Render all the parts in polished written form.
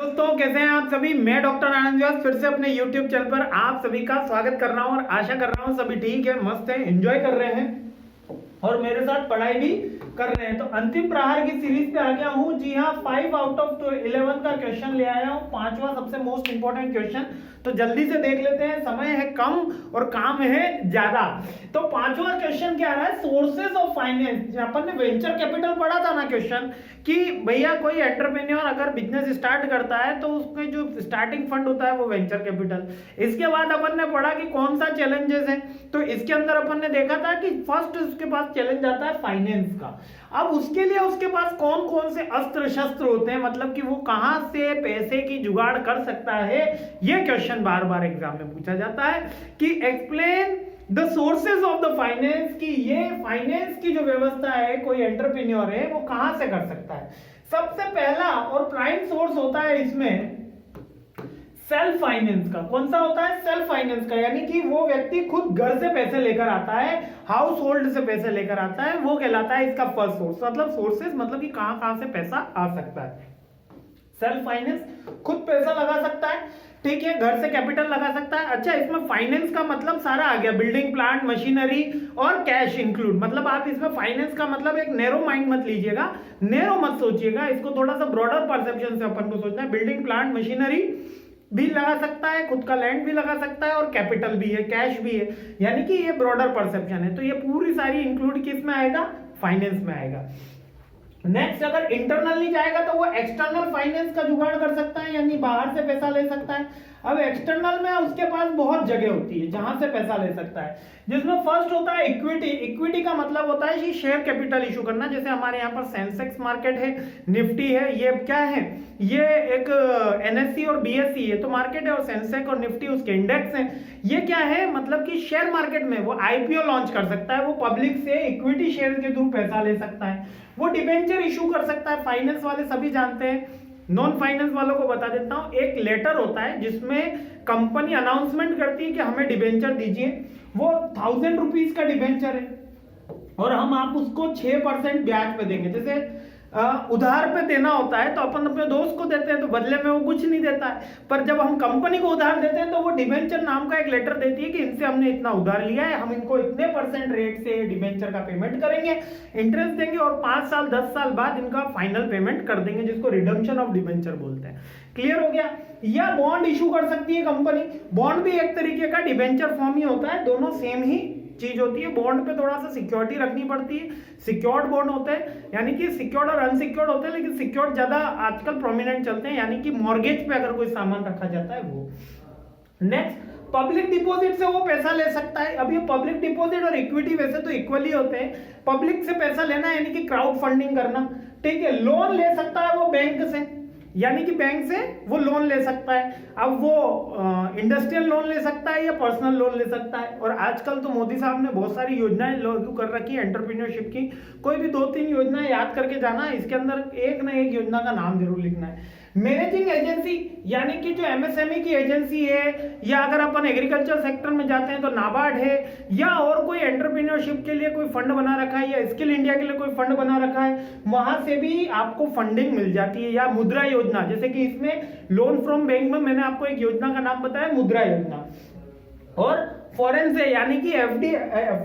दोस्तों, कैसे हैं आप सभी। मैं डॉक्टर आनंद व्यास फिर से अपने YouTube चैनल पर आप सभी का स्वागत कर रहा हूं और आशा कर रहा हूं सभी ठीक है, मस्त है, एंजॉय कर रहे हैं और मेरे साथ पढ़ाई भी कर रहे हैं। तो अंतिम प्रहार की सीरीज पे आ गया हूं। जी हाँ, 5 आउट ऑफ 11 का क्वेश्चन ले आया हूं, पांचवा सबसे मोस्ट इंपॉर्टेंट क्वेश्चन। तो जल्दी से देख लेते हैं, समय है कम और काम है ज्यादा। तो पांचवा क्वेश्चन क्या रहा है, सोर्सेज ऑफ फाइनेंस। अपन ने वेंचर कैपिटल पढ़ा था ना क्वेश्चन, कि भैया कोई एंटरप्रेन्योर अगर बिजनेस स्टार्ट करता है तो उसके जो स्टार्टिंग फंड होता है वो वेंचर कैपिटल। इसके बाद अपन ने पढ़ा कि कौन सा चैलेंजेस है, तो इसके अंदर अपन ने देखा था कि फर्स्ट उसके पास चैलेंज आता है फाइनेंस का। अब उसके लिए उसके पास कौन कौन से अस्त्र शस्त्र होते हैं, मतलब कि वो कहां से पैसे की जुगाड़ कर सकता है, ये क्वेश्चन बार बार एग्जाम में पूछा जाता है कि explain the sources of the finance, की ये फाइनेंस की जो व्यवस्था है कोई एंटरप्रेन्योर है वो कहां से कर सकता है। सबसे पहला और प्राइम सोर्स होता है इसमें सेल्फ फाइनेंस का। कौन सा होता है, सेल्फ फाइनेंस का, यानी कि वो व्यक्ति खुद घर से पैसे लेकर आता है, हाउस होल्ड से पैसे लेकर आता है, वो कहलाता है इसका फर्स्ट सोर्स। मतलब सोर्सेज मतलब कि कहां कहां से पैसा आ सकता है। सेल्फ फाइनेंस, खुद पैसा लगा सकता है, ठीक है, घर से कैपिटल लगा सकता है। अच्छा, इसमें फाइनेंस का मतलब सारा आ गया, बिल्डिंग, प्लांट, मशीनरी और कैश इंक्लूड। मतलब आप इसमें फाइनेंस का मतलब एक नैरो माइंड मत लीजिएगा, नैरो मत सोचिएगा, इसको थोड़ा सा ब्रॉडर परसेप्शन से अपन को सोचना है। बिल्डिंग, प्लांट, मशीनरी भी लगा सकता है, खुद का लैंड भी लगा सकता है और कैपिटल भी है, कैश भी है, यानी कि ये ब्रॉडर परसेप्शन है। तो ये पूरी सारी इंक्लूड किस में आएगा, फाइनेंस में आएगा। नेक्स्ट, अगर इंटरनल नहीं जाएगा तो वो एक्सटर्नल फाइनेंस का जुगाड़ कर सकता है, यानी बाहर से पैसा ले सकता है। अब एक्सटर्नल में उसके पास बहुत जगह होती है जहां से पैसा ले सकता है, जिसमें फर्स्ट होता है इक्विटी। इक्विटी का मतलब होता है कि शेयर कैपिटल इशू करना। जैसे हमारे यहाँ पर सेंसेक्स मार्केट है, निफ्टी है, ये क्या है, ये एक एनएससी और बीएससी है, तो मार्केट है, और सेंसेक्स और निफ्टी उसके इंडेक्स हैं। ये क्या है, मतलब कि शेयर मार्केट में वो आईपीओ लॉन्च कर सकता है, वो पब्लिक से इक्विटी शेयर के थ्रू पैसा ले सकता है, वो डिबेंचर इशू कर सकता है। फाइनेंस वाले सभी जानते हैं, नॉन फाइनेंस वालों को बता देता हूं। एक लेटर होता है जिसमें कंपनी अनाउंसमेंट करती है कि हमें डिबेंचर दीजिए, वो 1000 रुपीज का डिबेंचर है और हम आप उसको 6% ब्याज पे देंगे। जैसे उधार पे देना होता है तो अपन अपने दोस्त को देते हैं तो बदले में वो कुछ नहीं देता है, पर जब हम कंपनी को उधार देते हैं तो वो डिबेंचर नाम का एक लेटर देती है कि इनसे हमने इतना उधार लिया है, हम इनको इतने % रेट से डिबेंचर का पेमेंट करेंगे, इंटरेस्ट देंगे और 5 साल 10 साल बाद इनका फाइनल पेमेंट कर देंगे, जिसको रिडम्पशन ऑफ डिबेंचर बोलते हैं। क्लियर हो गया। या बॉन्ड इशू कर सकती है कंपनी, बॉन्ड भी एक तरीके का डिबेंचर फॉर्म ही होता है, दोनों सेम ही चीज होती है। बॉन्ड पे थोड़ा सा सिक्योरिटी रखनी पड़ती है, सिक्योर्ड बॉन्ड होते हैं, यानी कि सिक्योर्ड और अनसिक्योर्ड होते हैं, लेकिन सिक्योर्ड ज्यादा आजकल प्रोमिनेंट चलते हैं, यानी कि मॉर्गेज पे अगर कोई सामान रखा जाता है वो। नेक्स्ट, पब्लिक डिपॉजिट से वो पैसा ले सकता है। अब ये पब्लिक डिपॉजिट और इक्विटी वैसे तो इक्वली होते हैं। पब्लिक से पैसा लेना यानी कि क्राउड फंडिंग करना, ठीक है। लोन ले सकता है वो बैंक से, यानी कि बैंक से वो लोन ले सकता है। अब वो इंडस्ट्रियल लोन ले सकता है या पर्सनल लोन ले सकता है। और आजकल तो मोदी साहब ने बहुत सारी योजनाएं लागू कर रखी है एंटरप्रेन्योरशिप की। कोई भी 2-3 योजनाएं याद करके जाना, इसके अंदर एक ना एक योजना का नाम जरूर लिखना है। मैनेजिंग एजेंसी, यानी कि जो एमएसएमई की एजेंसी है, या अगर अपन एग्रीकल्चर सेक्टर में जाते हैं तो नाबार्ड है, या और कोई एंटरप्रेन्योरशिप के लिए कोई फंड बना रखा है, या स्किल इंडिया के लिए कोई फंड बना रखा है, वहां से भी आपको फंडिंग मिल जाती है। या मुद्रा योजना, जैसे कि इसमें लोन फ्रॉम बैंक में मैंने आपको एक योजना का नाम बताया, मुद्रा योजना। और फॉरेन से, यानी कि एफडी,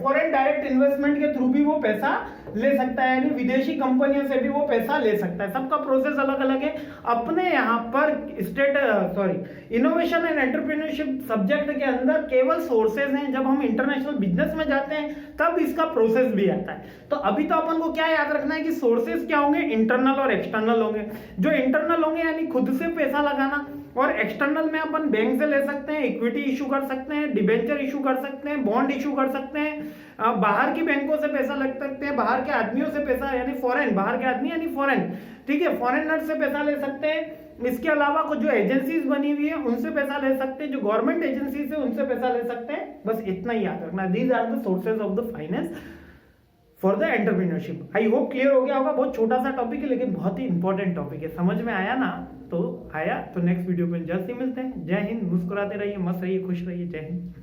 फॉरेन डायरेक्ट इन्वेस्टमेंट के थ्रू भी वो पैसा ले सकता है, यानी विदेशी कंपनियों से भी वो पैसा ले सकता है। सबका प्रोसेस अलग अलग है। अपने यहाँ पर इनोवेशन एंड एंटरप्रेन्योरशिप सब्जेक्ट के अंदर केवल सोर्सेज हैं। जब हम इंटरनेशनल बिजनेस में जाते हैं तब इसका प्रोसेस भी आता है। तो अभी तो अपन को क्या याद रखना है कि सोर्सेज क्या होंगे, इंटरनल और एक्सटर्नल होंगे। जो इंटरनल होंगे यानी खुद से पैसा लगाना, और एक्सटर्नल में अपन बैंक से ले सकते हैं, इक्विटी इशू कर सकते हैं, डिबेंचर इशू कर सकते हैं, बॉन्ड इशू कर सकते हैं, बाहर की बैंकों से पैसा लग सकते हैं, बाहर के आदमियों से पैसा, यानी फॉरेन, बाहर के आदमी यानी फॉरेन, ठीक है, फॉरेनर से पैसा ले सकते हैं। इसके अलावा कुछ जो एजेंसीज बनी हुई है उनसे पैसा ले सकते हैं, जो गवर्नमेंट एजेंसीज है उनसे पैसा ले सकते हैं। बस इतना ही याद रखना, these are the sources of the finance for the entrepreneurship. I hope clear हो गया होगा। बहुत छोटा सा टॉपिक है लेकिन बहुत ही इंपॉर्टेंट टॉपिक है। समझ में आया ना, तो आया तो नेक्स्ट वीडियो में जल्द ही मिलते हैं। जय हिंद, मुस्कुराते रहिए, मस्त रहिए, खुश रहिए। जय हिंद।